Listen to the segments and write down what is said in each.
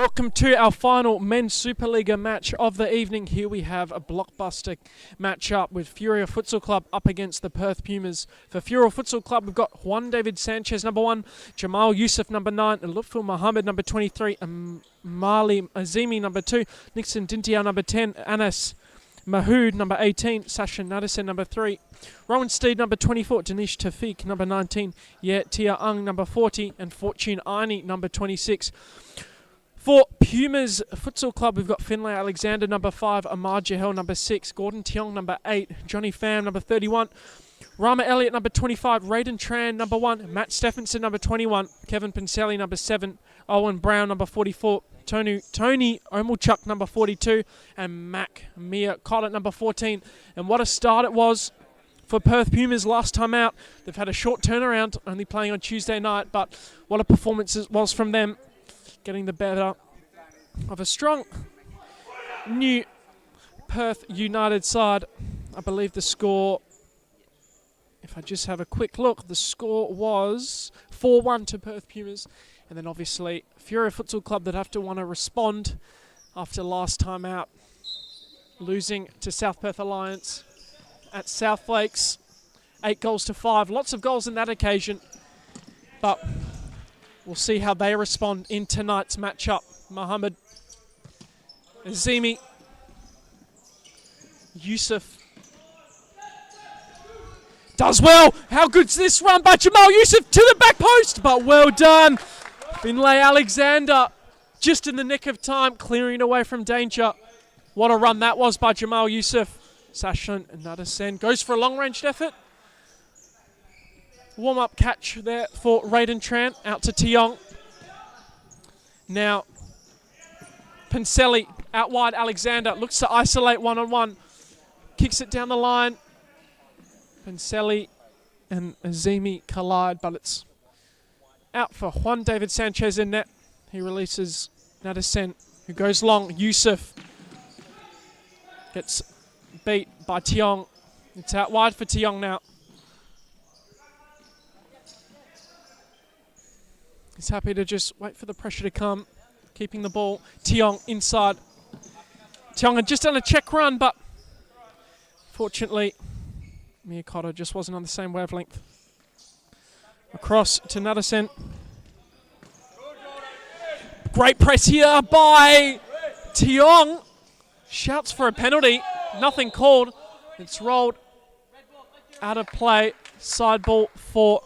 Welcome to our final men's Supa-Liga match of the evening. Here we have a blockbuster match-up with Furia Futsal Club up against the Perth Pumas. For Furia Futsal Club, we've got Juan David Sanchez, number 1, Jamal Yusuf, number 9, Lutful Mohammed, number 23, Mali Azimi, number 2, Nixon Dintia, number 10, Anas Mahood, number 18, Sasha Nadison, number 3, Rowan Steed, number 24, Danish Tafiq, number 19, Yet Tia Ung, number 40, and Fortune Arnie, number 26. For Pumas Futsal Club, we've got Finlay Alexander, number 5, Amar Jahel, number 6, Gordon Tiong, number 8, Johnny Pham, number 31, Rama Elliott, number 25, Raiden Tran, number 1, Matt Stephenson, number 21, Kevin Pincelli, number 7, Owen Brown, number 44, Tony Omelchuk, number 42, and Mac Mia Collett, number 14. And what a start it was for Perth Pumas last time out. They've had a short turnaround, only playing on Tuesday night, but what a performance it was from them, getting the better of a strong new Perth United side. I believe the score, if I just have a quick look, the score was 4-1 to Perth Pumas. And then obviously Furia Futsal Club that have to want to respond after last time out, losing to South Perth Alliance at South Lakes, 8-5. Lots of goals in that occasion, but we'll see how they respond in tonight's matchup. Mohammed Azimi, Yusuf does well. How good's this run by Jamal Yusuf to the back post? But well done. Finlay Alexander just in the nick of time, clearing away from danger. What a run that was by Jamal Yusuf. Sashan Nadasen goes for a long-ranged effort. Warm-up catch there for Raiden Tran, out to Tiong. Now, Pincelli out wide, Alexander looks to isolate one-on-one. Kicks it down the line. Pincelli and Azimi collide, but it's out for Juan David Sanchez in net. He releases Nadasen, who goes long. Yusuf gets beat by Tiong. It's out wide for Tiong now. He's happy to just wait for the pressure to come, keeping the ball. Tiong inside. Tiong had just done a check run, but fortunately, Miyakota just wasn't on the same wavelength. Across to Nadasen. Great press here by Tiong. Shouts for a penalty. Nothing called. It's rolled out of play. Side ball for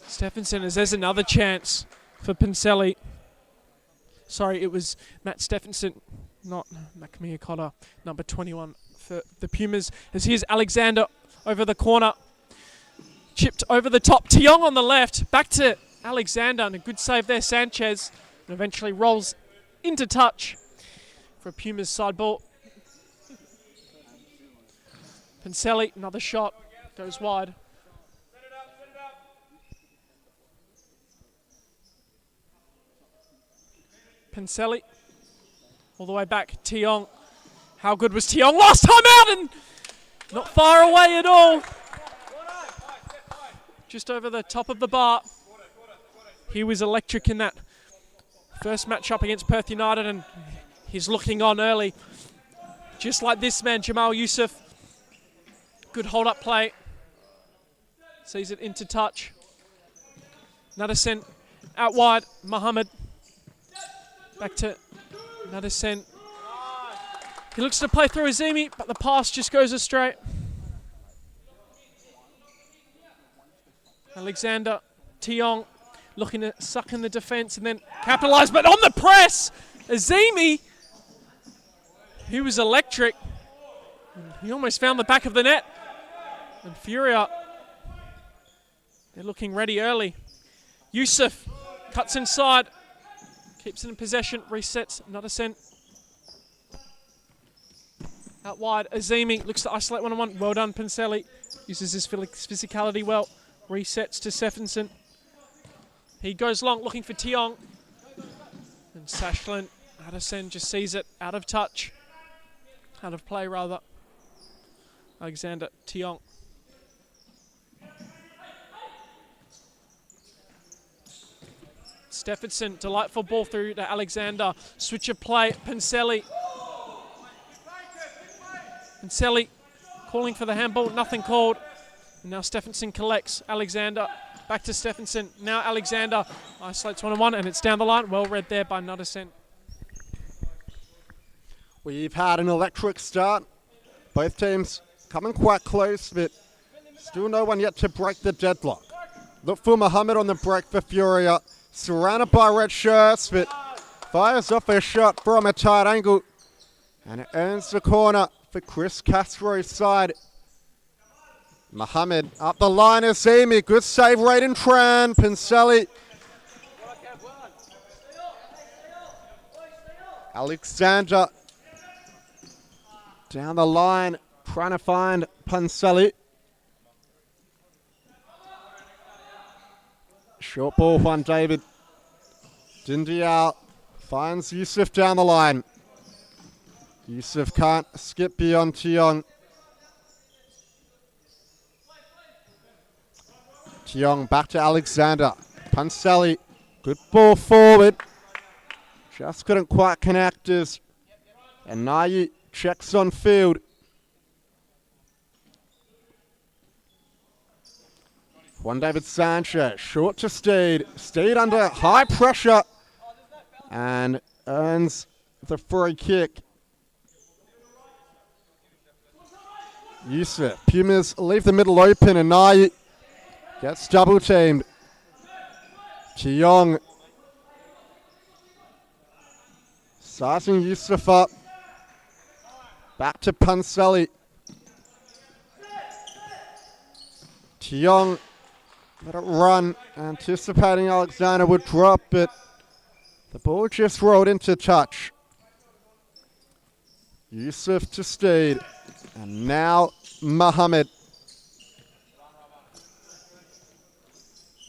Stephenson, as there's another chance for Pincelli. Sorry, it was Matt Stephenson, not Macmia Cotter, number 21 for the Pumas. As here's Alexander over the corner. Chipped over the top. Tiong on the left. Back to Alexander, and a good save there, Sanchez. And eventually rolls into touch for Pumas side ball. Pincelli, another shot. Goes wide. Pincelli, all the way back. Tiong. How good was Tiong last time out? And not far away at all. Just over the top of the bar. He was electric in that first match-up against Perth United, and he's looking on early. Just like this man, Jamal Yusuf. Good hold-up play. Sees it into touch. Nadasen out wide. Mohammed. Back to Nadasen. He looks to play through Azimi, but the pass just goes astray. Alexander, Tiong looking to suck in the defence and then capitalise, but on the press, Azimi, he was electric. He almost found the back of the net. And Furia, they're looking ready early. Yusuf cuts inside, keeps it in possession, resets, Nadasen. Out wide, Azimi looks to isolate one-on-one. Well done, Pincelli. Uses his physicality well. Resets to Stephenson. He goes long, looking for Tiong. And Sashlin, Nadasen just sees it out of touch. Out of play, rather. Alexander, Tiong. Stephenson, delightful ball through to Alexander. Switch of play, Panselli. Panselli calling for the handball, nothing called. And now Stephenson collects. Alexander back to Stephenson. Now Alexander isolates 1-on-1 and it's down the line. Well read there by Nuttesen. We've had an electric start. Both teams coming quite close, but still no one yet to break the deadlock. Look for Mohammed on the break for Furia. Surrounded by red shirts, but fires off a shot from a tight angle. And it earns the corner for Chris Castro's side. Mohammed up the line is Amy. Good save rate in Tran. Panselli. Alexander down the line, trying to find Panselli. Short ball, Juan David. Dindial finds Yusuf down the line. Yusuf can't skip beyond Tiong. Tiong back to Alexander. Panselli, good ball forward. Just couldn't quite connect as Anayi checks on field. Juan David Sanchez, short to Steed. Steed under high pressure and earns the free kick. Yusuf, Pumas leave the middle open and Anayi gets double teamed. Tiong sizing Yusuf up. Back to Panselli. Tiong let it run, anticipating Alexander would drop, but the ball just rolled into touch. Yusuf to Steed, and now Mohammed.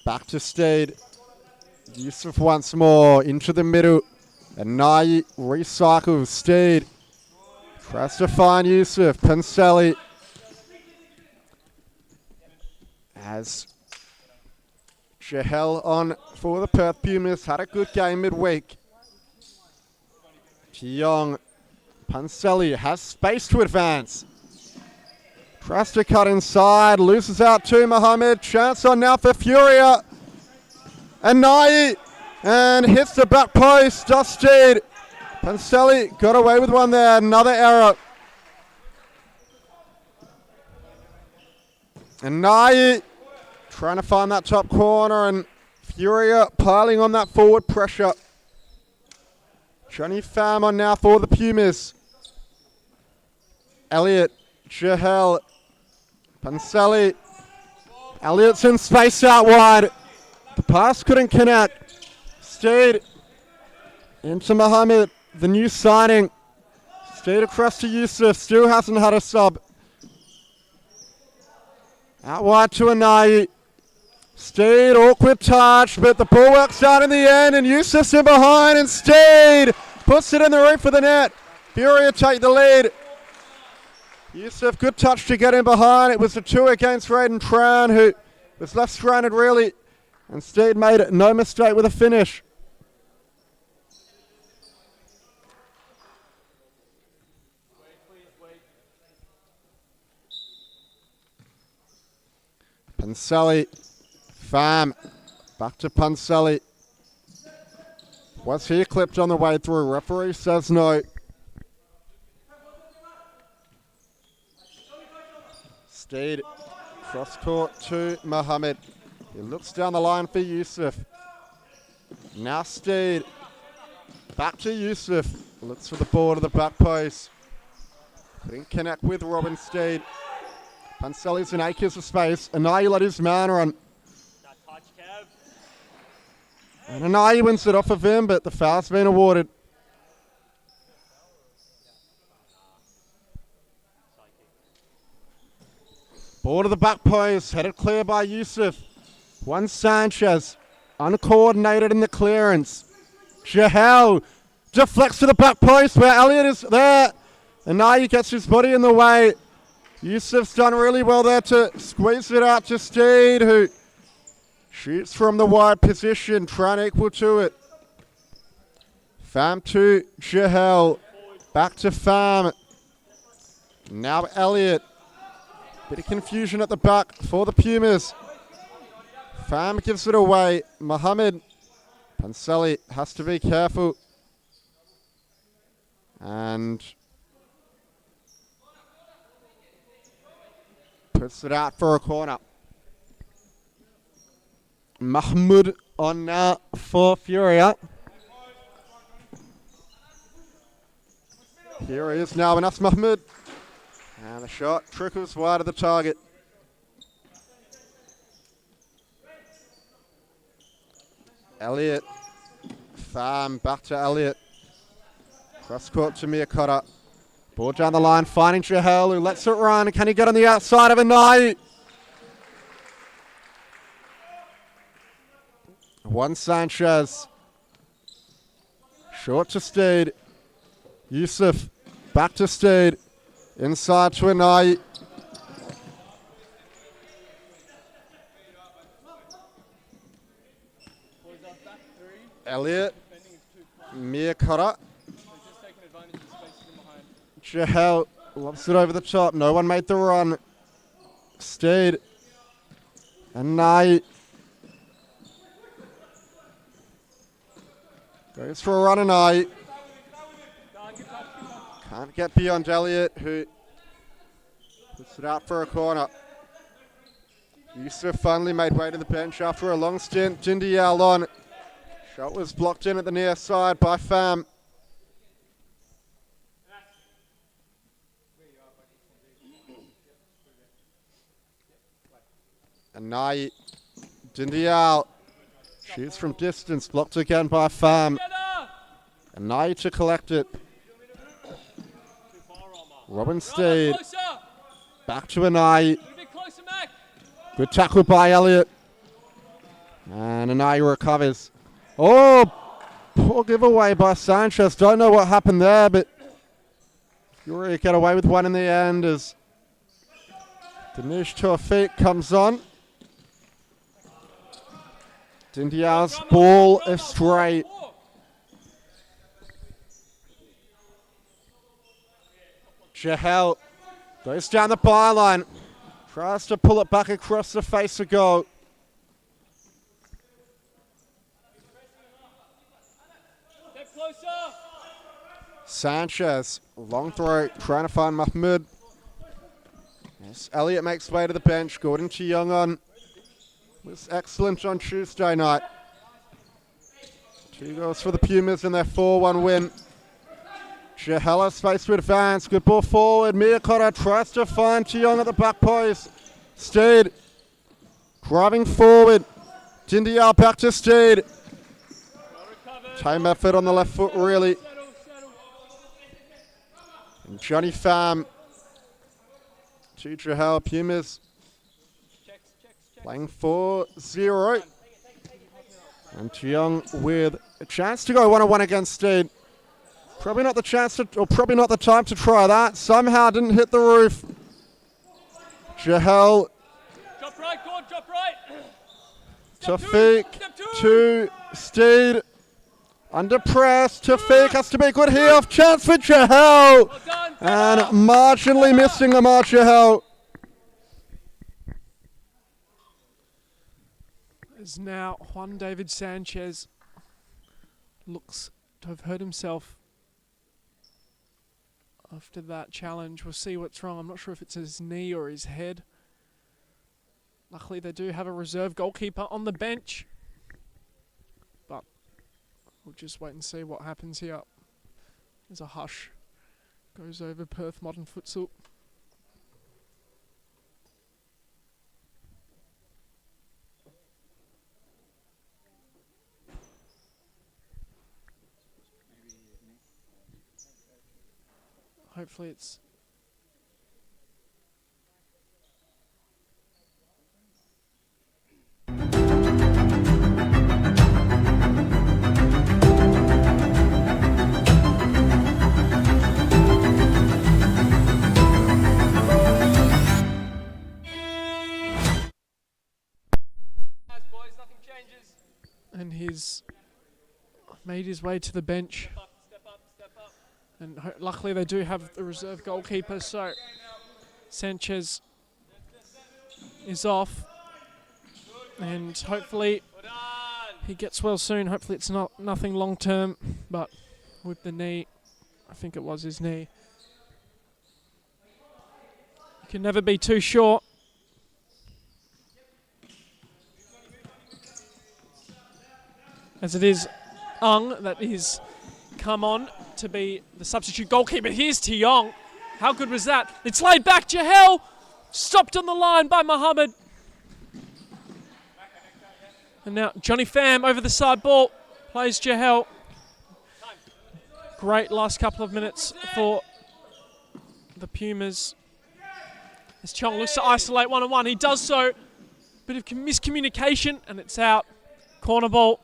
Back to Steed. Yusuf once more into the middle. And Nayi recycles. Steed tries to find Yusuf. Panselli as Jahel on for the Perth Pumas. Had a good game midweek. Tiong. Panselli has space to advance. Tries to cut inside. Loses out to Mohammed. Chance on now for Furia. And Nayi. And hits the back post. Dusted. Panselli got away with one there. Another error. And Nayi trying to find that top corner, and Furia piling on that forward pressure. Johnny Pham on now for the Pumas. Elliott, Jahel, Panselli. Elliott's in space out wide. The pass couldn't connect. Steed into Mohammed, the new signing. Steed across to Yusuf, still hasn't had a sub. Out wide to Anayi. Steed, awkward touch, but the ball works out in the end, and Yusuf's in behind, and Steed puts it in the roof of the net. Furia take the lead. Yusuf, good touch to get in behind. It was a 2 against Raiden Tran, who was left stranded really, and Steed made no mistake with a finish. Panselli, Pham, back to Panselli. Was he clipped on the way through? Referee says no. Steed, cross court to Mohammed. He looks down the line for Yusuf. Now Steed, back to Yusuf. Looks for the ball to the back post. Couldn't connect with Robin Steed. Panselli's in acres of space. Anayi let his man run. And Anayi wins it off of him, but the foul's been awarded. Ball to the back post, headed clear by Yusuf. Juan Sanchez, uncoordinated in the clearance. Jahel deflects to the back post where Elliott is there. Anayi gets his body in the way. Yusuf's done really well there to squeeze it out to Steed, who Shoots from the wide position, trying to equal to it. Pham to Jahel. Back to Pham. Now Elliott. Bit of confusion at the back for the Pumas. Pham gives it away. Mohammed Panseli has to be careful. And puts it out for a corner. Mahmoud on now for Furia. Here he is now, and that's Mahmoud. And the shot trickles wide of the target. Elliott. Pham back to Elliott. Cross court to Miyakota. Ball down the line, finding Jahel, who lets it run. Can he get on the outside of a night? Juan Sanchez. Short to Steed. Yusuf back to Steed. Inside to Anai. Elliott. Miyakota. Jahel lobs it over the top. No one made the run. Steed. Anai. Goes for a run, Anai. Can't get beyond Elliott, who puts it out for a corner. Yusuf finally made way to the bench after a long stint. Jindial on. Shot was blocked in at the near side by Pham. Anai. Jindial. Shoots from distance, blocked again by Pham. Anai to collect it. Robin Steed. Back to Anai. Good tackle by Elliott. And Anai recovers. Oh, poor giveaway by Sanchez. Don't know what happened there, but Furia get away with one in the end as Danish Tawfiq comes on. Dindial's ball is straight. Jahel goes down the byline. Tries to pull it back across the face of goal. Sanchez, long throw, trying to find Mahmoud. Yes, Elliott makes way to the bench. Gordon Chiyoung on. Was excellent on Tuesday night. 2 goals for the Pumas in their 4-1 win. Jahel has space to advance. Good ball forward. Miyakota tries to find Chiyoung at the back post. Steed driving forward. Jindial back to Steed. Time effort on the left foot, really. And Johnny Pham to Jahel. Pumas playing 4-0. And Chiyoung with a chance to go 1-on-1 against Steed. Probably not the chance to, or probably not the time to try that. Somehow didn't hit the roof. Jahel. Drop right, Gord, drop right. Tawfiq to Steed. Under press. Tawfiq has to be good here. Off chance for Jahel. Well done, And marginally missing the mark, Jahel. As now Juan David Sanchez looks to have hurt himself after that challenge. We'll see what's wrong. I'm not sure if it's his knee or his head. Luckily they do have a reserve goalkeeper on the bench. But we'll just wait and see what happens here. There's a hush. Goes over Perth Modern Futsal. Hopefully it's boys, nothing made his way to the bench. And luckily they do have the reserve goalkeeper, so Sanchez is off. And hopefully he gets well soon. Hopefully it's nothing long term, but with the knee, I think it was his knee. You can never be too sure. As it is that is come on to be the substitute goalkeeper. Here's Tiong. How good was that? It's laid back. Jahel stopped on the line by Mohammed. And now Johnny Pham over the side ball. Plays Jahel. Great last couple of minutes for the Pumas. As Chong looks to isolate one-on-one. He does so. Bit of miscommunication and it's out. Corner ball.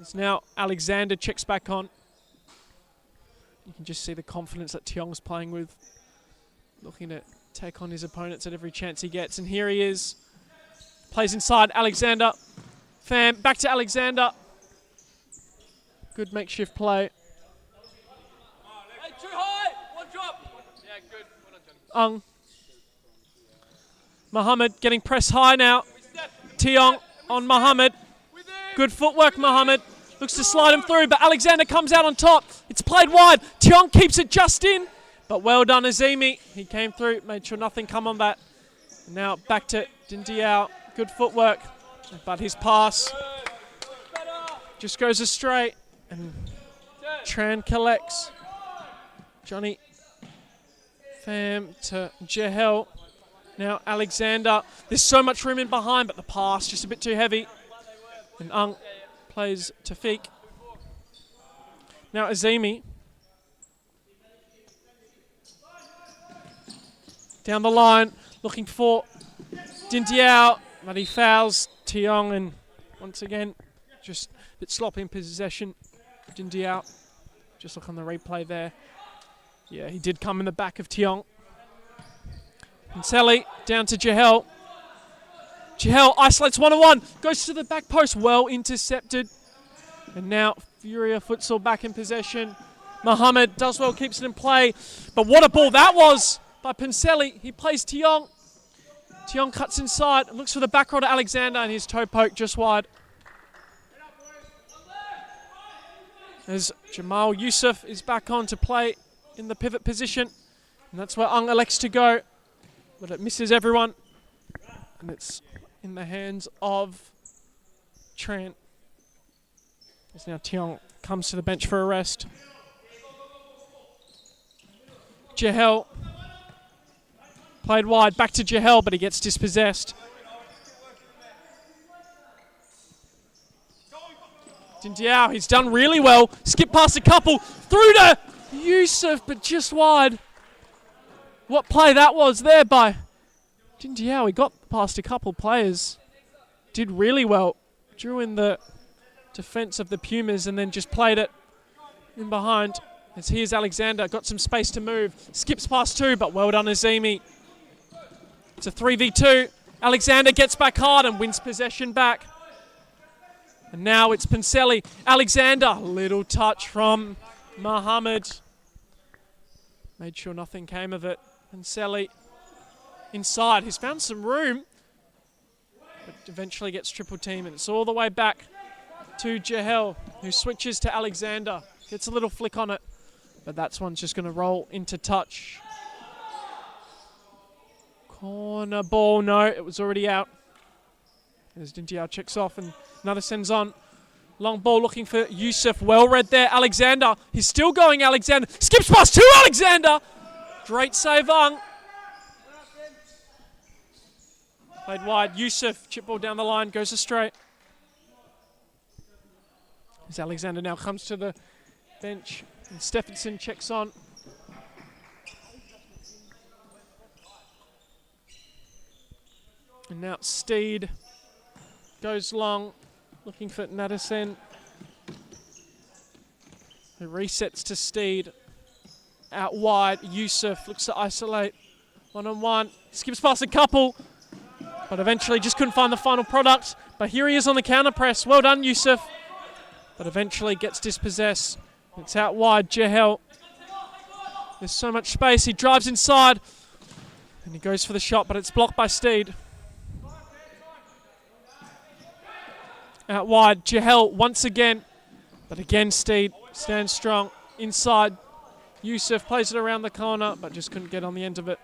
As now Alexander checks back on. You can just see the confidence that Tiong's playing with. Looking to take on his opponents at every chance he gets. And here he is. Plays inside Alexander. Pham back to Alexander. Good makeshift play. Hey, too high! One drop! Yeah, good. Well done, Johnny. Mohammed getting pressed high now. Tiong on Mohammed. Good footwork, Mohammed. Looks to slide him through, but Alexander comes out on top. It's played wide. Tiong keeps it just in. But well done, Azimi. He came through, made sure nothing come on that. And now back to Dindiao. Good footwork. But his pass just goes astray. And Tran collects. Johnny Pham to Jahel. Now Alexander. There's so much room in behind, but the pass just a bit too heavy. And plays to Feek. Now Azimi. Down the line, looking for Dindiao, but he fouls Tiong, and once again, just a bit sloppy in possession. Dindiao, just look on the replay there. Yeah, he did come in the back of Tiong. And Sally down to Jahel. Jahel isolates one-on-one, goes to the back post, well intercepted. And now Furia Futsal back in possession. Mohammed does well, keeps it in play. But what a ball that was by Pincelli. He plays Tiong. Tiong cuts inside, looks for the back row to Alexander, and his toe poke just wide. As Jamal Youssef is back on to play in the pivot position. And that's where elects to go. But it misses everyone. And it's in the hands of Tran. As now Tiong comes to the bench for a rest. Jahel played wide, back to Jahel, but he gets dispossessed. Dindiao, he's done really well. Skip past a couple, through to Youssef, but just wide. What play that was there by Dindiao. He got past a couple players. Did really well. Drew in the defense of the Pumas and then just played it in behind. As here's Alexander, got some space to move. Skips past two, but well done Azimi. It's a 3v2. Alexander gets back hard and wins possession back. And now it's Pincelli. Alexander, little touch from Mohammed. Made sure nothing came of it. Pincelli inside. He's found some room, but eventually gets triple team. And it's all the way back to Jahel, who switches to Alexander. Gets a little flick on it, but that's one's just going to roll into touch. Corner ball, no, it was already out. As Dindiao checks off and another sends on. Long ball looking for Youssef, well read there. Alexander, he's still going Alexander. Skips past two Alexander. Great save, Played wide, Youssef, chip ball down the line, goes astray. As Alexander now comes to the bench and Stephenson checks on. And now Steed goes long, looking for Natterson. Who resets to Steed. Out wide, Youssef looks to isolate. One-on-one, skips past a couple, but eventually just couldn't find the final product. But here he is on the counter press. Well done, Youssef. but eventually gets dispossessed. It's out wide, Jahel. There's so much space, he drives inside, and he goes for the shot, but it's blocked by Steed. Out wide, Jahel once again, but again Steed stands strong. Inside, Yusuf plays it around the corner, but just couldn't get on the end of it.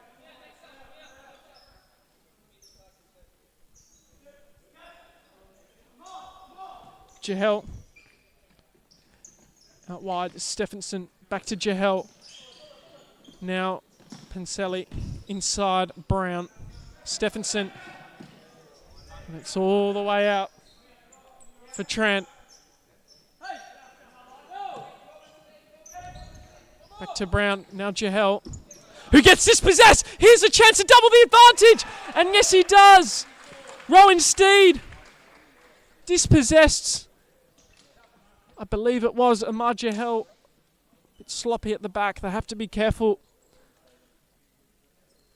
Jahel. Out wide, Stephenson back to Jahel. Now Panselli inside Brown. Stephenson. And it's all the way out for Tran. Back to Brown, now Jahel, who gets dispossessed. Here's a chance to double the advantage. And yes, he does. Rowan Steed dispossessed. I believe it was Amar Jahel. A bit sloppy at the back. They have to be careful.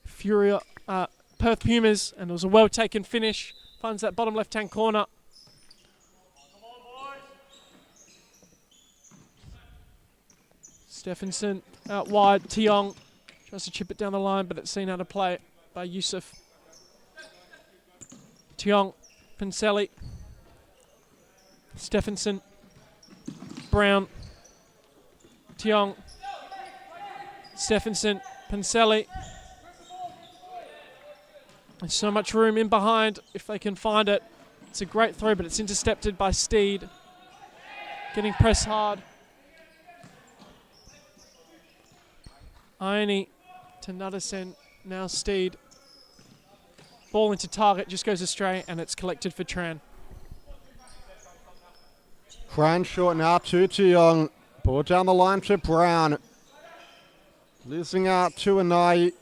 Furia, Perth Pumas, and it was a well-taken finish. Finds that bottom left-hand corner. Stephenson out wide. Tiong tries to chip it down the line, but it's seen how to play by Yusuf. Tiong, Panselli, Stephenson, Brown, Tiong, Stephenson, Panselli. There's so much room in behind if they can find it. It's a great throw, but it's intercepted by Steed. Getting pressed hard. Ione to Nuddison, now Steed. Ball into target, just goes astray, and it's collected for Tran. Tran short now to Tiong. Ball down the line to Brown. Losing out to Anai.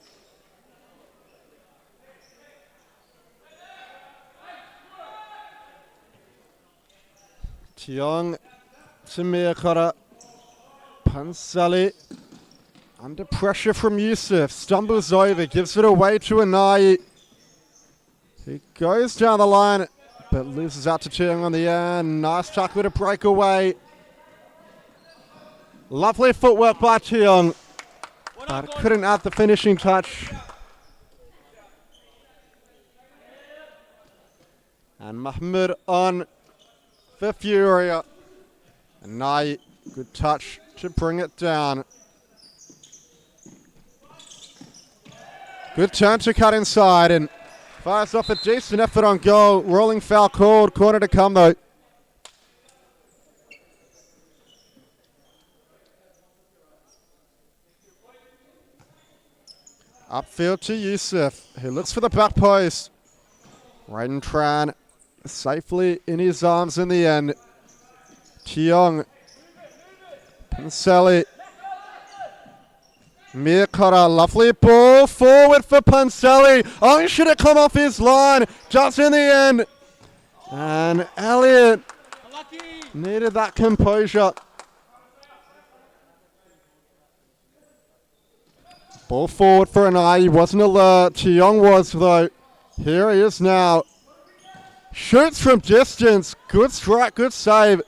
Tiong to Miakota. Panselli. Under pressure from Yusuf, stumbles over, gives it away to Anai. He goes down the line, but loses out to Tiong on the end. Nice tackle to break away. Lovely footwork by Tiong, but couldn't add the finishing touch. And Mahmoud on for Furia. Anai, good touch to bring it down. Good turn to cut inside and fires off a decent effort on goal. Rolling foul called. Corner to come though. Upfield to Yusuf, who looks for the back post. Raiden Tran safely in his arms in the end. Tiong. Panselli. Miakota, lovely ball forward for Panselli. Oh, should have come off his line just in the end. And Elliott needed that composure. Ball forward for Anai. He wasn't alert. Tiong was though. Here he is now. Shoots from distance. Good strike, good save.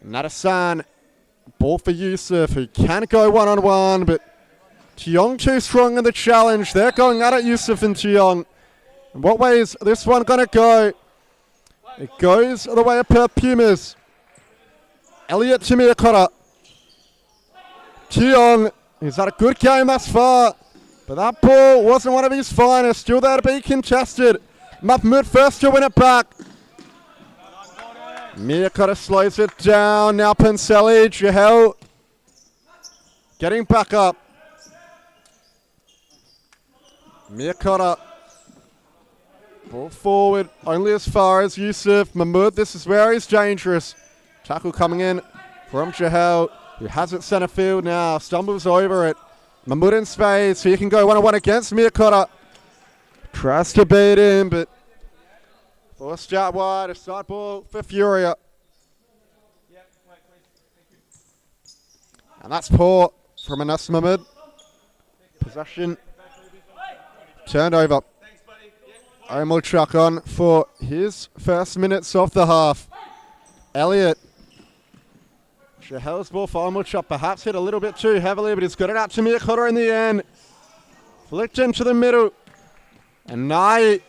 Nadasan. Ball for Yusuf, who can go one-on-one, but Tiong too strong in the challenge. They're going at it, Yusuf and Tiong. And what way is this one going to go? It goes the way of Perth Pumas. Elliott to Miakota. Tiong, he's had a good game thus far, but that ball wasn't one of his finest. Still there to be contested. Mahmoud first to win it back. Miakota slows it down. Now Panselli, Jahel getting back up. Miakota. Ball forward, only as far as Yusuf. Mahmoud, this is where he's dangerous. Tackle coming in from Jahel, who has it centre field now. Stumbles over it. Mahmoud in space, he can go one-on-one against Miakota. Tries to beat him, but forced out wide, a side ball for Furia. And that's poor from Anas Mahmoud. Possession turned over. Omelchuk on for his first minutes of the half. Elliott. Chahel's ball for Omelchuk. Perhaps hit a little bit too heavily, but he's got it out to Miyakota in the end. Flicked into the middle. And Nai.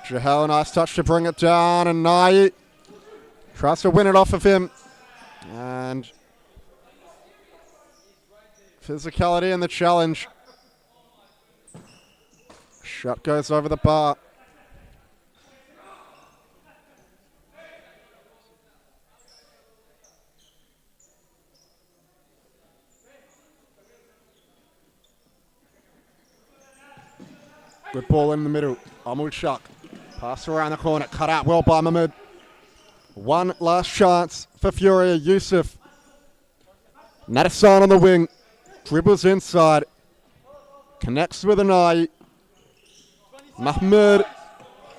Chahel, nice touch to bring it down. And Nai tries to win it off of him. And physicality in the challenge. Shot goes over the bar. Good ball in the middle. Omelchuk. Pass around the corner. Cut out well by Mahmoud. One last chance for Furia. Yusuf. Nadasan on the wing. Dribbles inside. Connects with an eye. Mahmoud.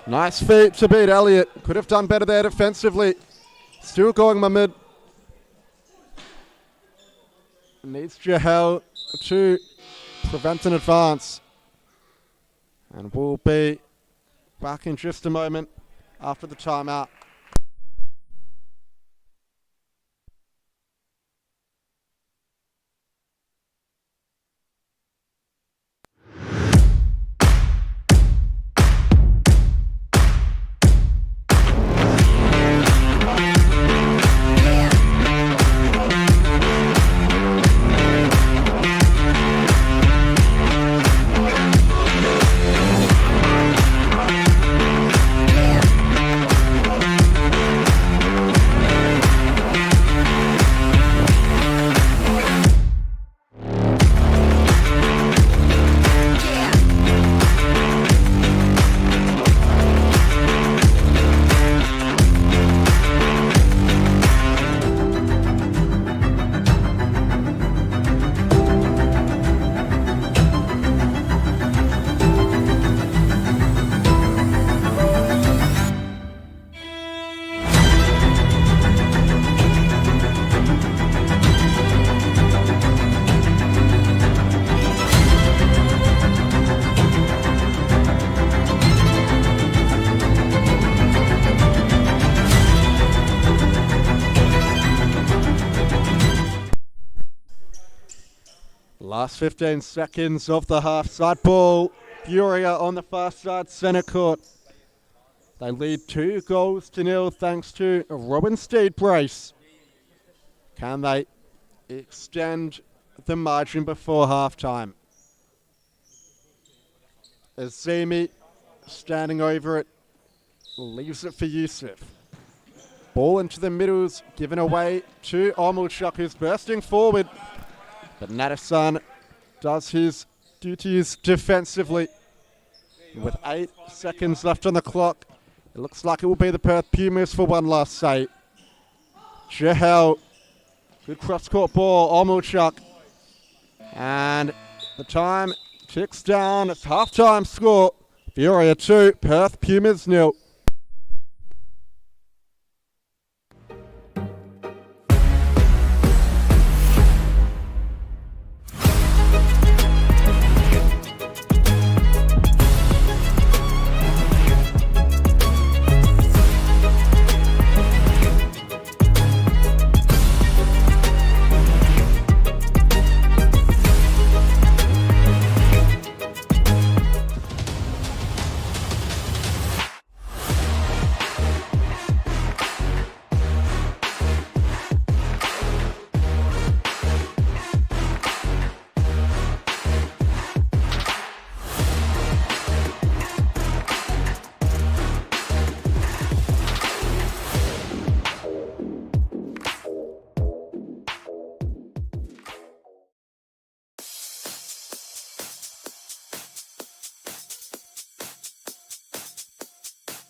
Nice feet to beat Elliott. Could have done better there defensively. Still going Mahmoud. Needs Jahel to prevent an advance. And we'll be back in just a moment after the timeout. Last 15 seconds of the half. Side ball. Furia on the far side centre court. They lead 2-0 thanks to a Robin Steed brace. Can they extend the margin before halftime? Azimi standing over it. Leaves it for Yusuf. Ball into the middles. Given away to Omelchuk, who's bursting forward. But Nadasan does his duties defensively. With 8 seconds left on the clock, it looks like it will be the Perth Pumas for one last save. Jahel, good cross-court ball, Omelchuk. And the time ticks down. It's half-time score. Furia 2, Perth Pumas 0.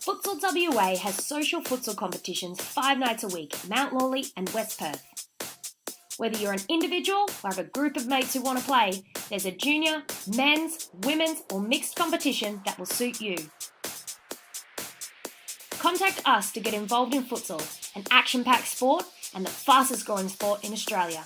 Futsal WA has social futsal competitions 5 nights a week at Mount Lawley and West Perth. Whether you're an individual or have a group of mates who want to play, there's a junior, men's, women's or mixed competition that will suit you. Contact us to get involved in futsal, an action-packed sport and the fastest growing sport in Australia.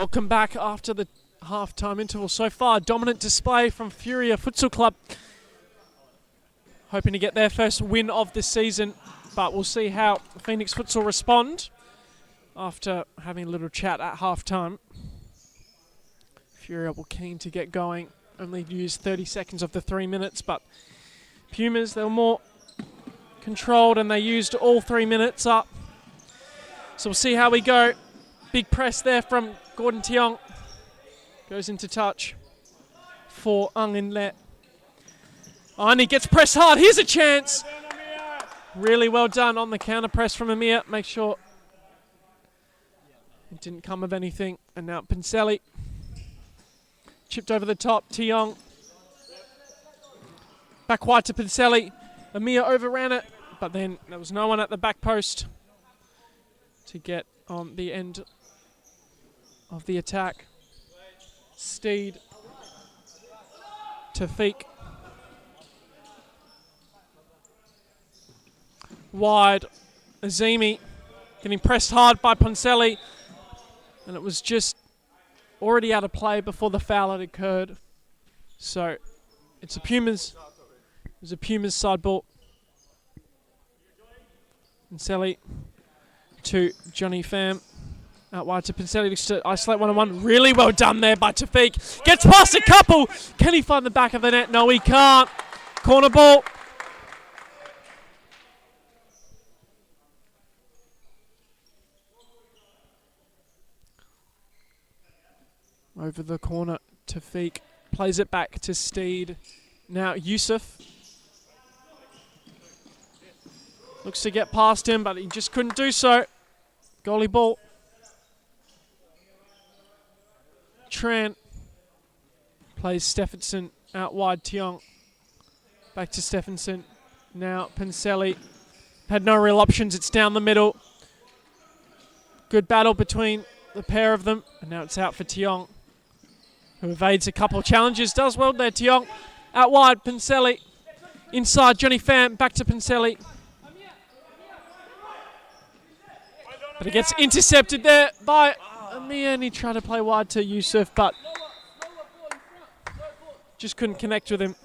Welcome back after the half-time interval. So far, dominant display from Furia Futsal Club. Hoping to get their first win of the season, but we'll see how Phoenix Futsal respond after having a little chat at half-time. Furia were keen to get going, only used 30 seconds of the 3 minutes, but Pumas, they were more controlled and they used all 3 minutes up. So we'll see how we go. Big press there from Gordon Tiong. Goes into touch for Ung in net. Oh, and he gets pressed hard. Here's a chance. Really well done on the counter press from Amir. Make sure it didn't come of anything. And now Pincelli. Chipped over the top. Tiong. Back wide to Pincelli. Amir overran it. But then there was no one at the back post to get on the end of the attack. Steed to Feek. Wide. Azimi getting pressed hard by Poncelli. And it was just already out of play before the foul had occurred. So it's a Pumas. It was a Pumas side ball. Poncelli to Johnny Pham. Out wide to Pincelli, looks to isolate 1-on-1. Really well done there by Tafiq. Gets past a couple. Can he find the back of the net? No, he can't. Corner ball. Over the corner, Tafiq plays it back to Steed. Now Yusuf. Looks to get past him, but he just couldn't do so. Goalie ball. Tran plays Stephenson out wide. Tiong back to Stephenson. Now Pincelli had no real options. It's down the middle. Good battle between the pair of them. And now it's out for Tiong, who evades a couple of challenges. Does well there, Tiong. Out wide, Pincelli. Inside, Johnny Pham. Back to Pincelli. But it gets intercepted there by Amir, and he tried to play wide to Yusuf, but just couldn't connect with him.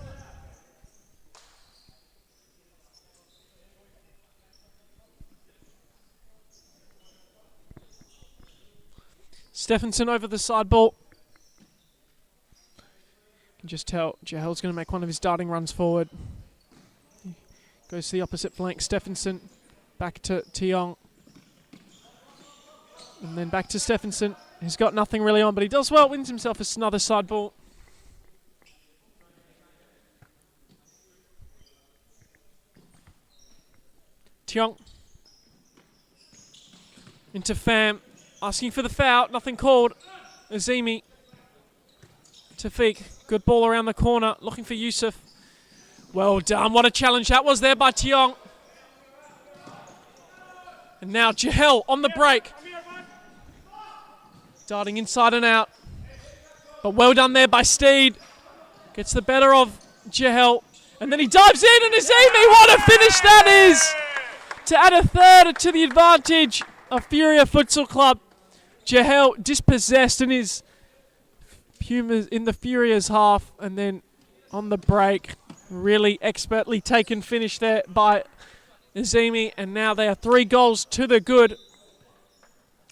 Stephenson over the side ball. You can just tell Jahel's going to make one of his darting runs forward. Goes to the opposite flank. Stephenson back to Tiong. And then back to Stephenson. He's got nothing really on, but he does well. Wins himself another side ball. Tiong. Into Pham. Asking for the foul. Nothing called. Azimi. Tafiq. Good ball around the corner. Looking for Yusuf. Well done. What a challenge that was there by Tiong. And now Jahel on the break. Darting inside and out. But well done there by Steed. Gets the better of Jahel. And then he dives in, and Azimi, what a finish that is! To add a third to the advantage of Furia Futsal Club. Jahel dispossessed in his Pumas in the Furia's half, and then on the break, really expertly taken finish there by Azimi, and now they are 3 goals to the good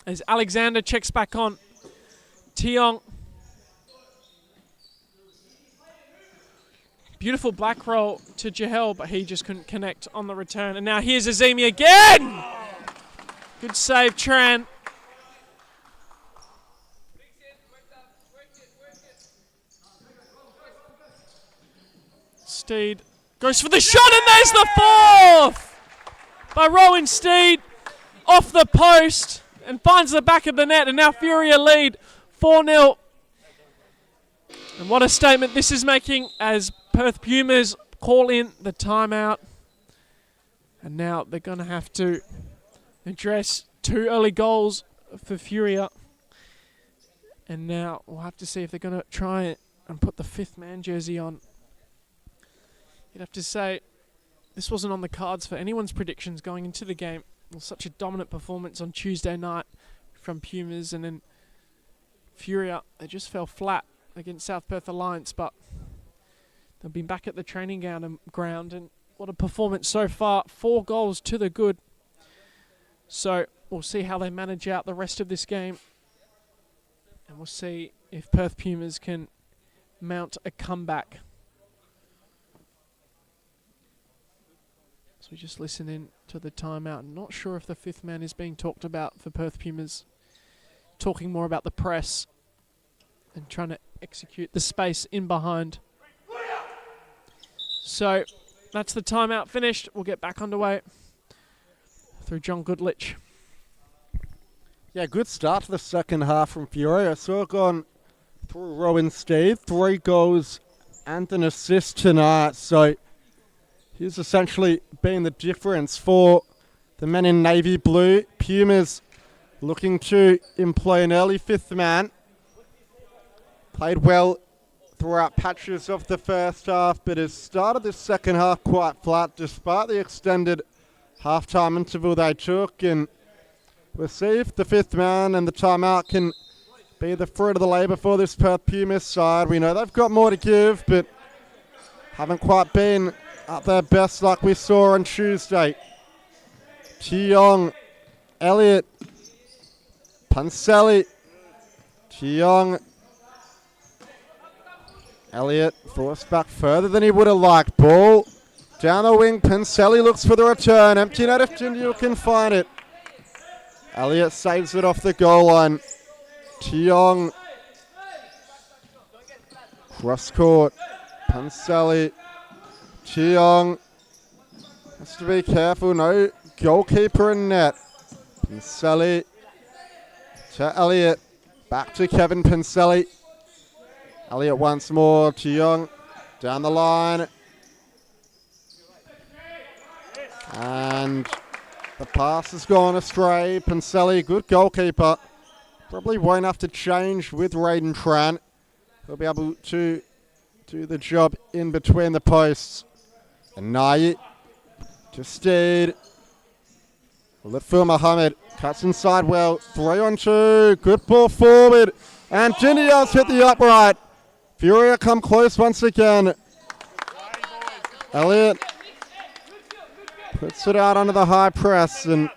as Alexander checks back on. Tiong. Beautiful black roll to Jahel, but he just couldn't connect on the return. And now here's Azimi again! Good save, Tran. Steed goes for the shot, and there's the 4th! By Rowan Steed off the post and finds the back of the net, and now Furia lead 4-0. And what a statement this is making as Perth Pumas call in the timeout. And now they're going to have to address 2 early goals for Furia. And now we'll have to see if they're going to try and put the 5th man jersey on. You'd have to say this wasn't on the cards for anyone's predictions going into the game. It was such a dominant performance on Tuesday night from Pumas, and then Furia, they just fell flat against South Perth Alliance, but they've been back at the training ground, and what a performance so far. 4 goals to the good. So we'll see how they manage out the rest of this game, and we'll see if Perth Pumas can mount a comeback. So we just listen in to the timeout. I'm not sure if the 5th man is being talked about for Perth Pumas, talking more about the press and trying to execute the space in behind. So that's the timeout finished. We'll get back underway through John Goodlich. Yeah, good start to the second half from Furia. So gone through Rowan Steve, 3 goals and an assist tonight. So he's essentially been the difference for the men in navy blue. Pumas looking to employ an early 5th man. Played well throughout patches of the first half, but has started the second half quite flat despite the extended half-time interval they took. And we'll see if the 5th man and the timeout can be the fruit of the labour for this Perth Pumas side. We know they've got more to give, but haven't quite been at their best like we saw on Tuesday. Tiong, Elliott, Panselli, Tiong, Elliott forced back further than he would have liked. Ball down the wing. Panselli looks for the return. Empty net if Jindu can find it. Elliott saves it off the goal line. Tiong. Cross court. Panselli. Tiong. Has to be careful. No goalkeeper in net. Panselli to Elliott. Back to Kevin Panselli. Elliott once more. Tiong down the line. And the pass has gone astray. Panselli, good goalkeeper. Probably won't have to change with Raiden Tran. He'll be able to do the job in between the posts. And Nayi to Steed. Lutful Mohammed cuts inside well. 3-on-2. Good ball forward. And Jindial's hit the upright. Furia come close once again. Elliott puts it out under the high press, and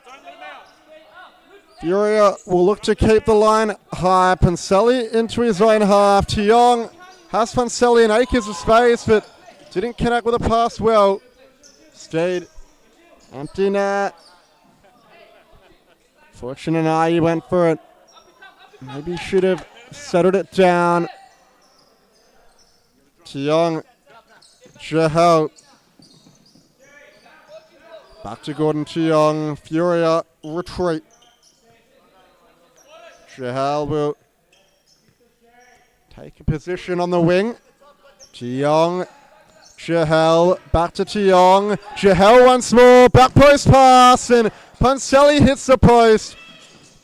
Furia will look to keep the line high. Panselli into his own half. Tiong has Panselli in acres of space, but didn't connect with the pass well. Stayed empty net. Fortune and Ayi went for it. Maybe should have settled it down. Tiong, Jahel. Back to Gordon Tiong. Furia retreat. Jahel will take a position on the wing. Tiong, Jahel, back to Tiong. Jahel once more, back post pass, and Panselli hits the post.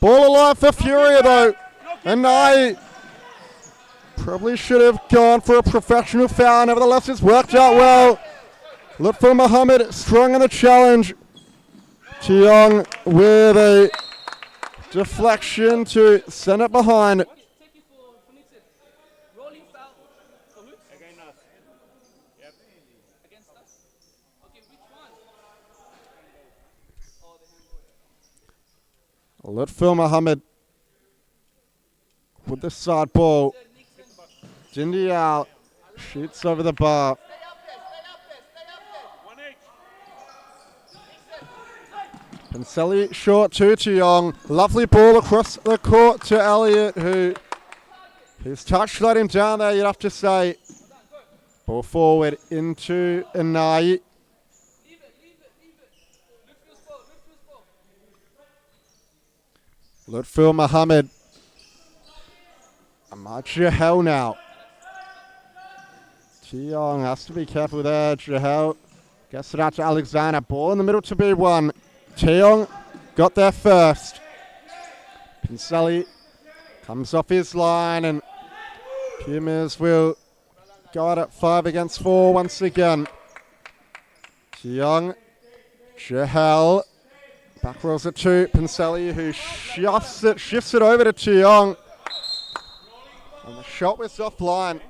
Ball alive for Furia though. And I probably should have gone for a professional foul. Nevertheless, it's worked out well. Lutful Mohammed strong in the challenge. Tiong with a deflection to send it behind. Lutful Mohammed with the side ball. Jindial shoots over the bar. Panselli short to Tiong. Lovely ball across the court to Elliott, who his touch let him down there, you'd have to say. Ball forward into Inai. Lutful Mohammed. Ahmad Jahel now. Tiong has to be careful there. Jahel gets it out to Alexander. Ball in the middle to B1. Tiong got there first. Panselli comes off his line, and Pumas will go out at 5 against 4 once again. Tiong, Jahel, back rolls it to Panselli, who shifts it over to Tiong. And the shot was offline.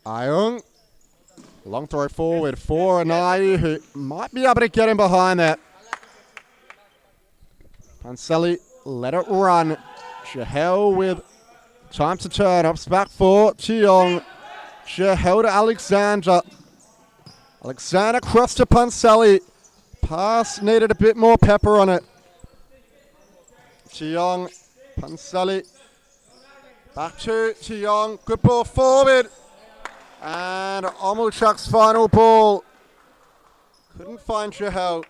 Ayung, long throw forward for Anai, who might be able to get him behind that. Panseli let it run. Chahel with time to turn. Ups back for Tiong. Chahel to Alexander. Alexander cross to Panseli. Pass needed a bit more pepper on it. Tiong, Panseli. Back to Tiong. Good ball forward. And Omulchuk's final ball. Couldn't find Chahel.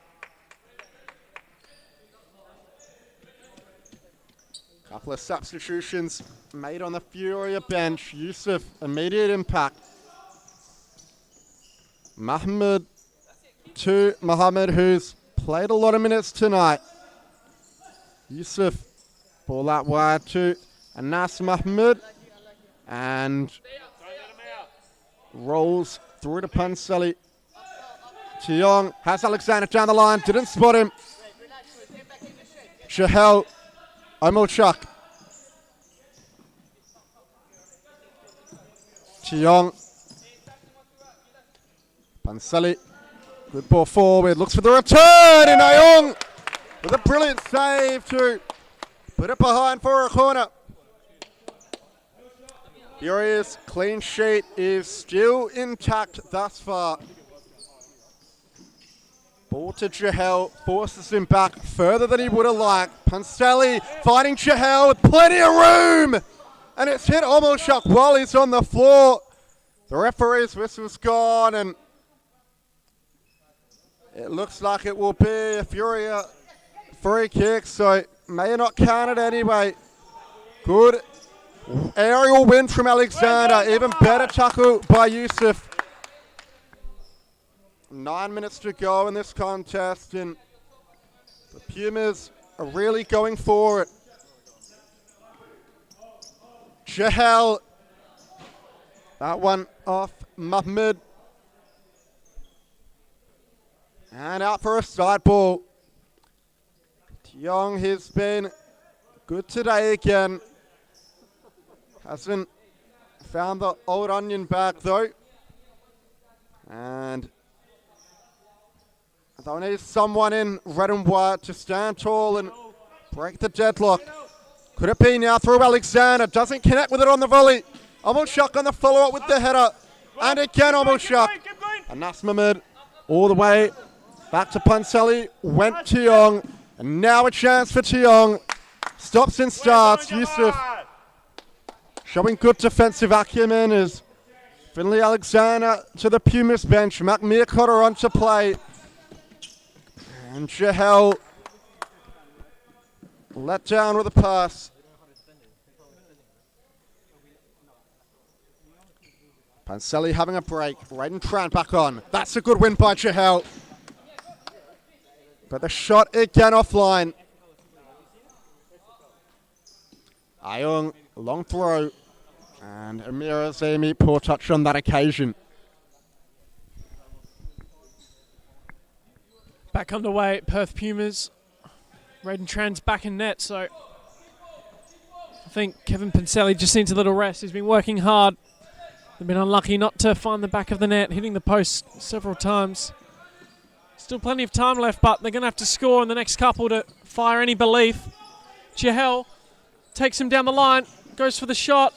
Couple of substitutions made on the Furia bench. Yusuf, immediate impact. Mohammed to Mohammed, who's played a lot of minutes tonight. Yusuf, ball out wide to Anas Mohammed. And rolls through to Panseli. Tiong has Alexander down the line, didn't spot him. Chahel, Omulchuk. Tiong. Panseli, good ball forward, looks for the return, and Ayung with a brilliant save to put it behind for a corner. Furia's clean sheet is still intact thus far. Ball to Chahel, forces him back further than he would have liked. Panseli fighting Chahel with plenty of room. And it's hit Omulchuk while he's on the floor. The referee's whistle's gone, and it looks like it will be a Furia free kick, so may not count it anyway. Good aerial win from Alexander. Even better tackle by Yusuf. 9 minutes to go in this contest, and the Pumas are really going for it. Chahel. That one off Mahmoud. And out for a side ball. Tiong has been good today again. Hasn't found the old onion back though. And they'll need someone in red and white to stand tall and break the deadlock. Could it be now through Alexander? Doesn't connect with it on the volley. Omulchuk on the follow-up with the header. And again Omulchuk. Anas Mahmoud all the way back to Panseli. Went Tiong. And now a chance for Tiong. Stops and starts. Yusuf showing good defensive acumen as Finley Alexander to the Pumas bench. Mac Meercotter on to play. And Chahel let down with a pass. Panseli having a break. Raiden Tran back on. That's a good win by Chahel. But the shot again offline. Ayung, long throw. And Amira Zemi, poor touch on that occasion. Back underway, Perth Pumas. Raiden Tran's back in net, so I think Kevin Panseli just needs a little rest. He's been working hard. They've been unlucky not to find the back of the net, hitting the post several times. Still plenty of time left, but they're going to have to score in the next couple to fire any belief. Chahel takes him down the line, goes for the shot,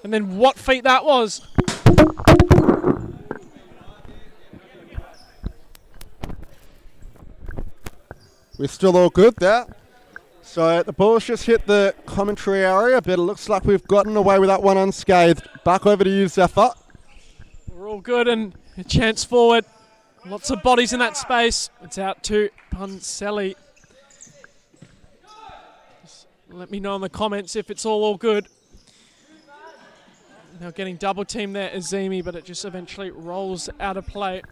and then what feat that was. We're still all good there. So the ball's just hit the commentary area, but it looks like we've gotten away with that one unscathed. Back over to you, Zephyr. We're all good, and a chance forward. Lots of bodies in that space. It's out to Panseli. Just let me know in the comments if it's all good. Now getting double teamed there, Azimi, but it just eventually rolls out of play.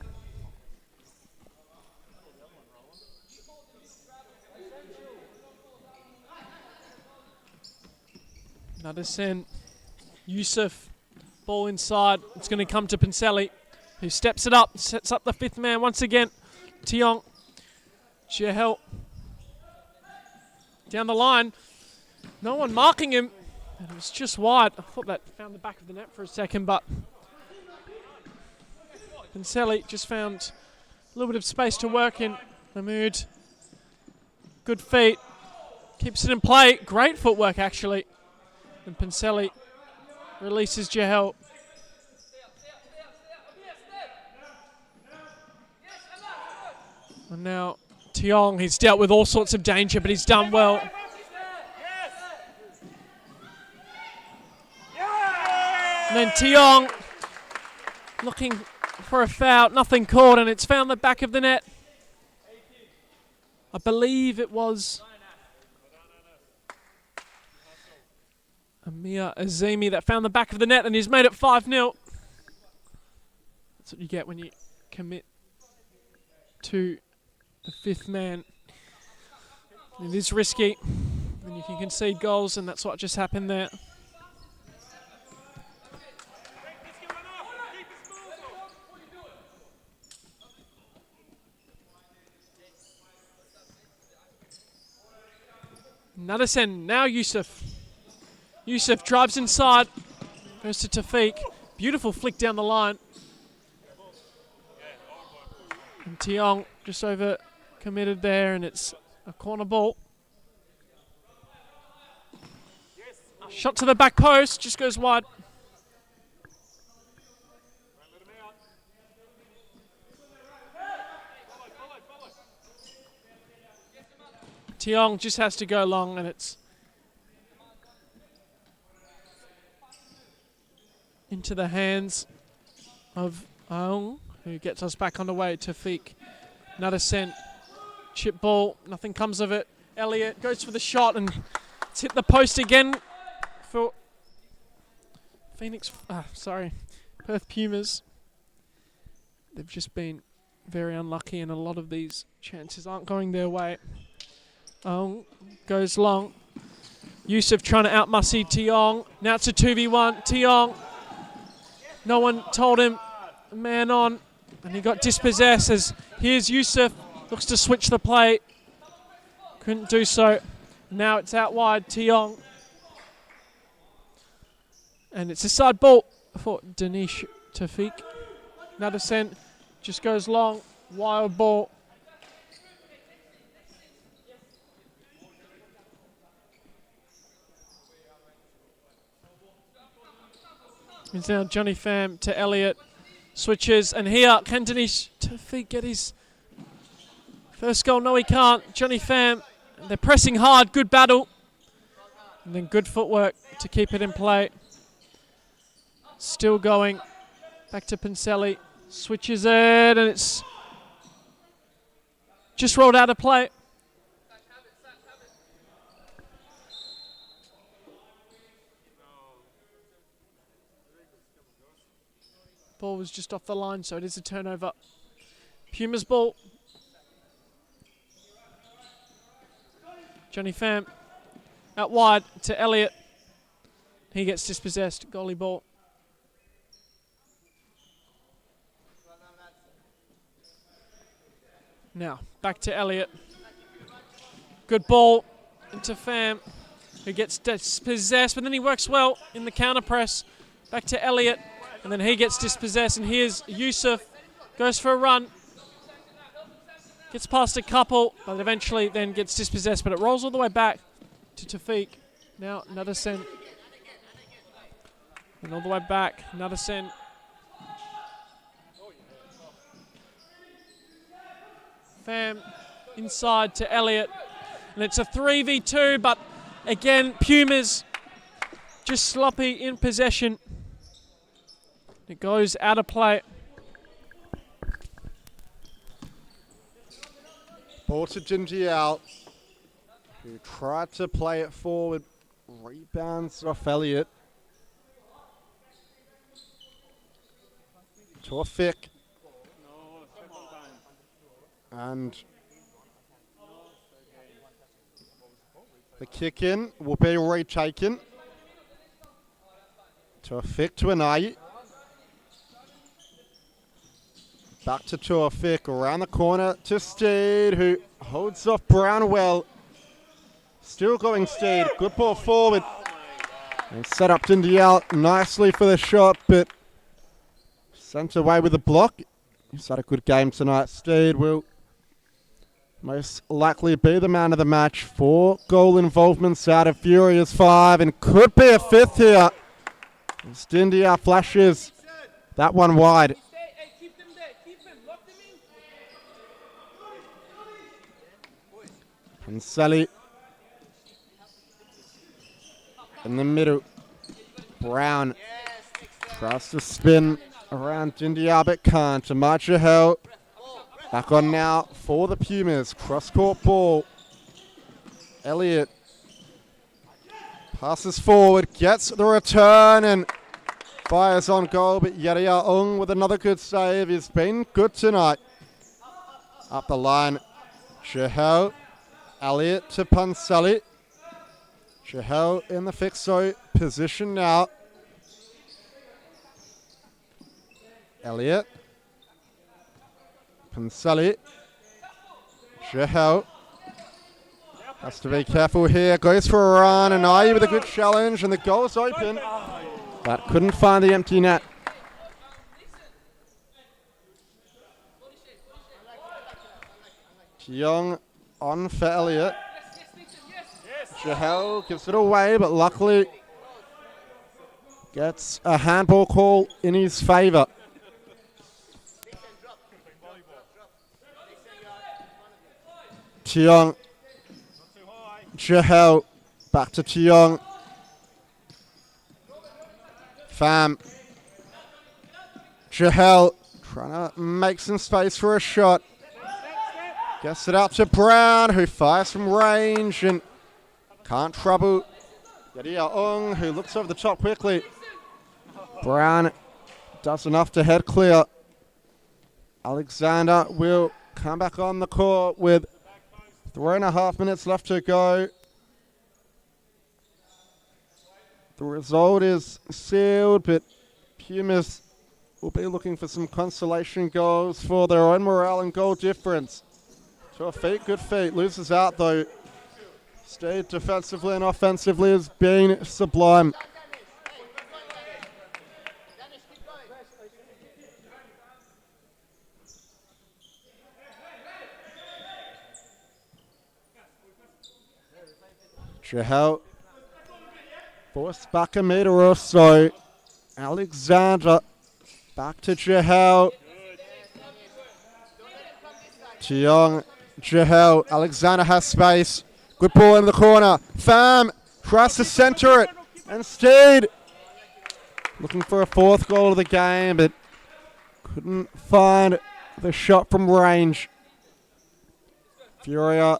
Another send. Yusuf, ball inside. It's going to come to Panseli, who steps it up, sets up the fifth man once again. Tiong. Jehel. Down the line. No one marking him. And it was just wide. I thought that found the back of the net for a second, but Pincelli just found a little bit of space to work in. Mahmood. Good feet. Keeps it in play. Great footwork, actually. And Pincelli releases Jehel. And now Tiong, he's dealt with all sorts of danger, but he's done well. And then Tiong looking for a foul, nothing called, and it's found the back of the net. I believe it was Amir Azimi that found the back of the net, and he's made it 5-0. That's what you get when you commit to the fifth man. It is risky, and you can concede goals, and that's what just happened there. Nadasen, now Yusuf. Yusuf drives inside, goes to Tafiq. Beautiful flick down the line. And Tiong just over committed there, and it's a corner ball. Shot to the back post, just goes wide. Tiong just has to go long, and it's into the hands of Aung, who gets us back on the way. Tafiq, another sent. Chip ball, nothing comes of it. Elliott goes for the shot, and it's hit the post again for Perth Pumas. They've just been very unlucky, and a lot of these chances aren't going their way. Goes long. Yusuf trying to outmuscle Tiong. Now it's a 2v1. Tiong. No one told him. Man on. And he got dispossessed as here's Yusuf. Looks to switch the play. Couldn't do so. Now it's out wide. Tiong. And it's a side ball for Danish Tafiq. Another sent. Just goes long. Wild ball. It's now Johnny Pham to Elliott. Switches, and here can Danish Tafiq get his first goal? No, he can't. Johnny Pham, they're pressing hard. Good battle. And then good footwork to keep it in play. Still going. Back to Pincelli. Switches it, and it's just rolled out of play. Ball was just off the line, so it is a turnover. Pumas ball. Johnny Pham out wide to Elliott. He gets dispossessed. Goalie ball. Now, back to Elliott. Good ball into Pham, who gets dispossessed, but then he works well in the counter press. Back to Elliott. And then he gets dispossessed, and here's Yusuf, goes for a run, gets past a couple, but eventually then gets dispossessed, but it rolls all the way back to Tafiq. Now another send, and all the way back, another send. Pham inside to Elliott, and it's a 3v2, but again, Pumas just sloppy in possession. It goes out of play. Ball to Jinjiao, who tried to play it forward. Rebounds off Elliott. To a Fick. And the kick in will be retaken. To a Fick to an 8. Back to Tuafik, around the corner to Steed, who holds off Brown well. Still going Steed, good ball forward. And set up Dindial nicely for the shot, but sent away with a block. He's had a good game tonight. Steed will most likely be the man of the match. 4 goal involvements out of Furia's 5, and could be a 5th here. As Dindial flashes that one wide. And Sally in the middle. Brown tries to spin around Dindial but can't. To Marchahel. Back on now for the Pumas. Cross-court ball. Elliott passes forward, gets the return and fires on goal. But Yaria Ung with another good save. He's been good tonight. Up the line. Chahel. Elliott to Pansali. Chahel in the fixo position now. Elliott. Pansali. Chahel. Has to be careful here. Goes for a run. And Ayi with a good challenge. And the goal's open. But couldn't find the empty net. Young on for Elliott. Chahel gives it away, but luckily gets a handball call in his favour. Tiong. Chahel. Back to Tiong. Pham. Chahel trying to make some space for a shot. Gets it out to Brown, who fires from range and can't trouble Yadia Ung, who looks over the top quickly. Brown does enough to head clear. Alexander will come back on the court with 3.5 minutes left to go. The result is sealed, but Pumas will be looking for some consolation goals for their own morale and goal difference. To a feet, good feet. Loses out though. Stayed defensively and offensively has been sublime. Chahel forced back a metre or so. Alexander back to Chahel. Tiong. Chahel. Alexander has space. Good ball in the corner. Pham tries to centre it. And Steed looking for a 4th goal of the game, but couldn't find the shot from range. Furia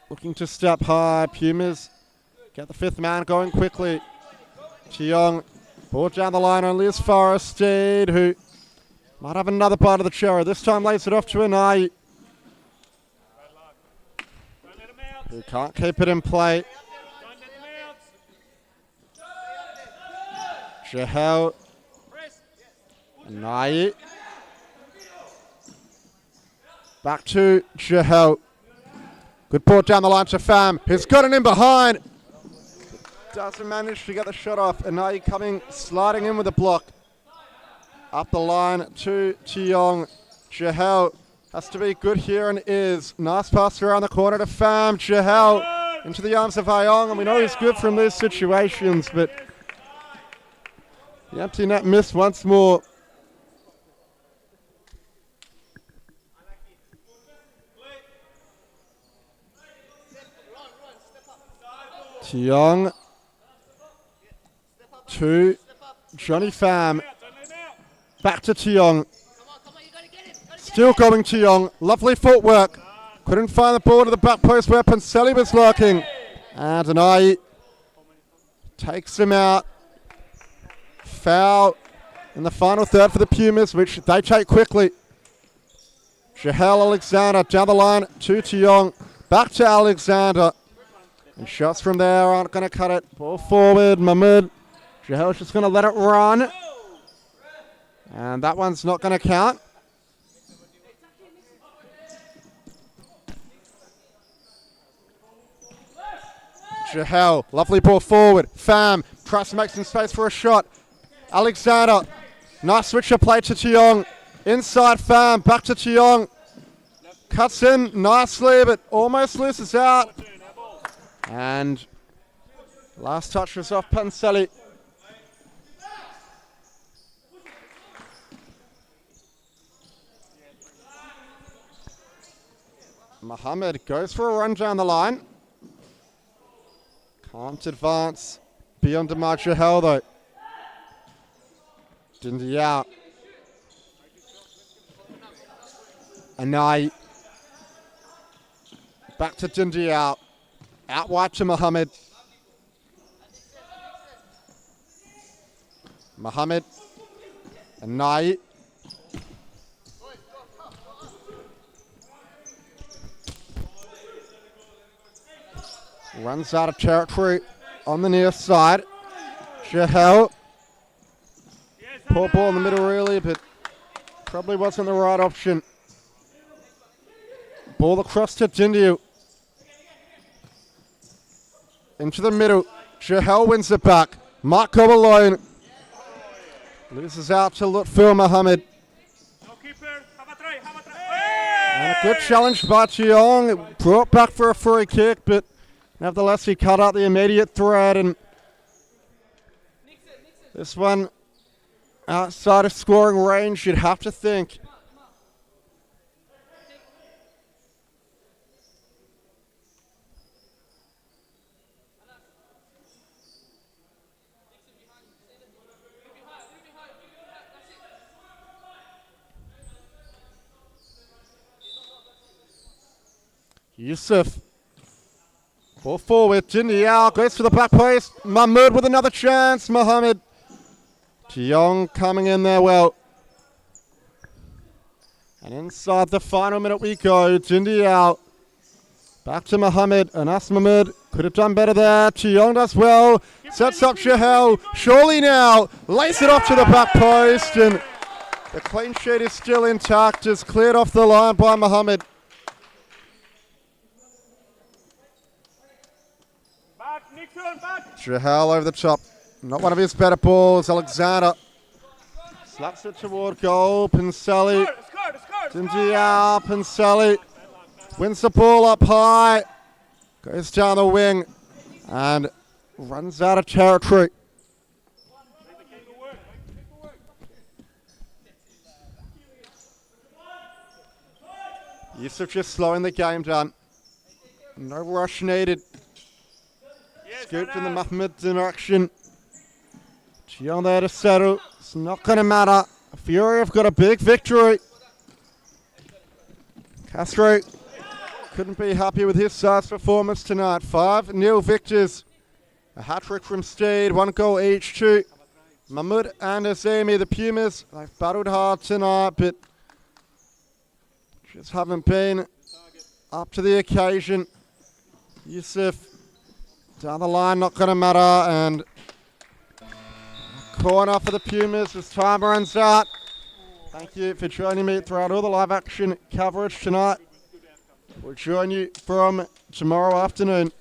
looking to step high. Pumas get the 5th man going quickly. Tiong. Ball down the line only as far as Steed, who might have another bite of the cherry. This time lays it off to Anai, who can't keep it in play. Chahel. Anai. Back to Chahel. Good ball down the line to Pham. He's got it in behind. Doesn't manage to get the shot off. Anai coming, sliding in with a block. Up the line to Tiong. Chahel has to be good here and is. Nice pass around the corner to Pham. Chahel into the arms of Ayong, and we know he's good from these situations, but the empty net missed once more. Tiong to Johnny Pham. Back to Tiong. Still going Tiong. Lovely footwork. Couldn't find the ball to the back post where Panseli was lurking. And Anai takes him out. Foul in the final third for the Pumas, which they take quickly. Chahel Alexander down the line to Tiong. Back to Alexander. And shots from there aren't going to cut it. Ball forward. Mahmoud. Chahel's just going to let it run. And that one's not going to count. Jahel, lovely ball forward. Pham tries to make some space for a shot. Alexander, nice switcher play to Tiong. Inside Pham, back to Tiong. Cuts in nicely, but almost loses out. And last touch was off Panseli. Mohammed goes for a run down the line. Can't advance beyond Damar Jahel though. Dindy out. Anai. Back to Dindy out. Out wide to Mohammed. Mohammed. Anai. Runs out of territory on the near side. Jahel. Poor ball in the middle really, but probably wasn't the right option. Ball across to Dindiu. Into the middle. Jahel wins it back. Might go alone. Loses out to Lutful Mohammed. And a good challenge by Tiong. Brought back for a free kick, but nevertheless he cut out the immediate threat. And this one outside of scoring range, you'd have to think. Yusuf. Ball forward. Jindial goes to the back post. Mahmoud with another chance. Mohammed. Tiong coming in there well. And inside the final minute we go. Jindial. Back to Mohammed. Anas Mahmoud could have done better there. Tiong does well. Sets up Jahel. Surely now. Lays it off to the back post. And the clean sheet is still intact. Is cleared off the line by Mohammed. Jahel over the top. Not one of his better balls. Alexander slaps it toward goal. Panseli. Dindial. Panseli wins the ball up high. Goes down the wing and runs out of territory. Yusuf just slowing the game down. No rush needed. Scooped in the Mahmoud direction. Tiong there to settle. It's not going to matter. Furia have got a big victory. Castro couldn't be happy with his side's performance tonight. 5-0 victors. A hat-trick from Steed. 1 goal each to Mahmoud and Azimi. The Pumas, they've battled hard tonight, but just haven't been up to the occasion. Yusuf down the line, not going to matter, and corner for the Pumas as time runs out. Thank you for joining me throughout all the live action coverage tonight. We'll join you from tomorrow afternoon.